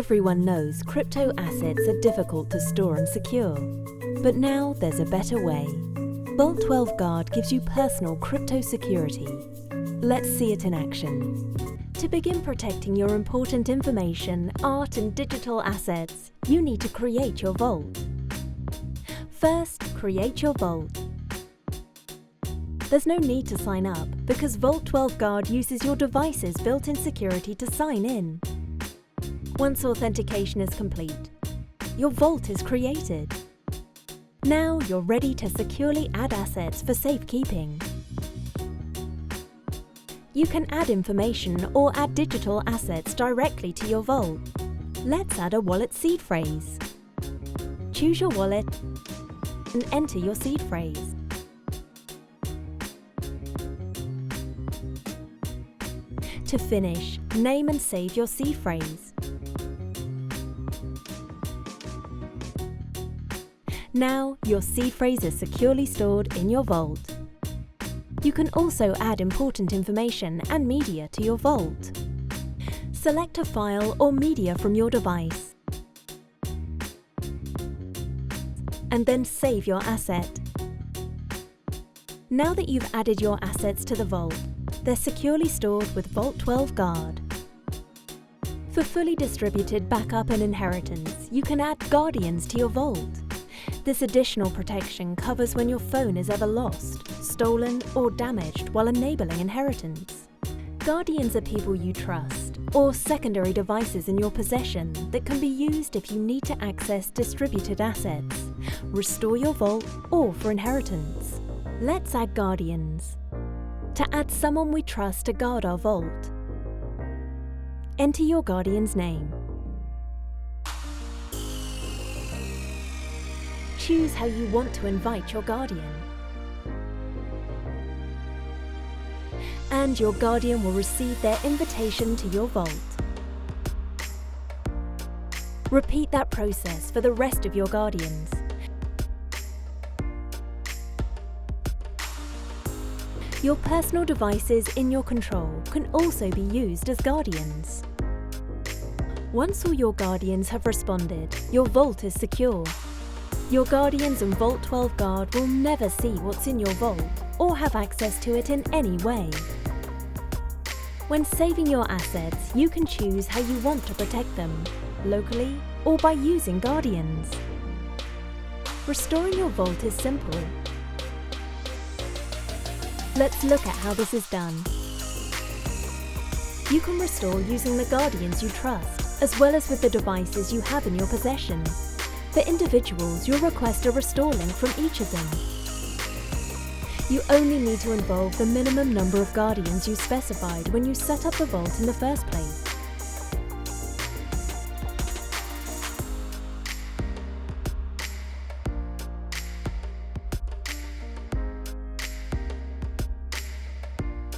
Everyone knows crypto assets are difficult to store and secure. But now there's a better way. Vault12 Guard gives you personal crypto security. Let's see it in action. To begin protecting your important information, art and digital assets, you need to create your vault. First, create your vault. There's no need to sign up because Vault12 Guard uses your device's built-in security to sign in. Once authentication is complete, your vault is created. Now you're ready to securely add assets for safekeeping. You can add information or add digital assets directly to your vault. Let's add a wallet seed phrase. Choose your wallet and enter your seed phrase. To finish, name and save your seed phrase. Now, your seed phrase is securely stored in your vault. You can also add important information and media to your vault. Select a file or media from your device, and then save your asset. Now that you've added your assets to the vault, they're securely stored with Vault12 Guard. For fully distributed backup and inheritance, you can add guardians to your vault. This additional protection covers when your phone is ever lost, stolen, or damaged while enabling inheritance. Guardians are people you trust, or secondary devices in your possession that can be used if you need to access distributed assets, restore your vault, or for inheritance. Let's add guardians. To add someone we trust to guard our vault, enter your guardian's name. Choose how you want to invite your guardian. And your guardian will receive their invitation to your vault. Repeat that process for the rest of your guardians. Your personal devices in your control can also be used as guardians. Once all your guardians have responded, your vault is secure. Your guardians and Vault12 Guard will never see what's in your vault or have access to it in any way. When saving your assets, you can choose how you want to protect them, locally or by using guardians. Restoring your vault is simple. Let's look at how this is done. You can restore using the guardians you trust, as well as with the devices you have in your possession. For individuals, you'll request a restore link from each of them. You only need to involve the minimum number of guardians you specified when you set up the vault in the first place.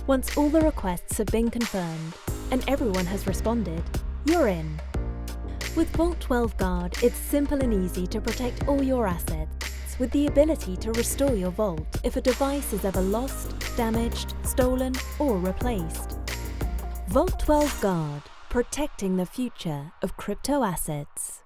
Once all the requests have been confirmed and everyone has responded, you're in. With Vault12 Guard, it's simple and easy to protect all your assets with the ability to restore your vault if a device is ever lost, damaged, stolen, or replaced. Vault12 Guard, protecting the future of crypto assets.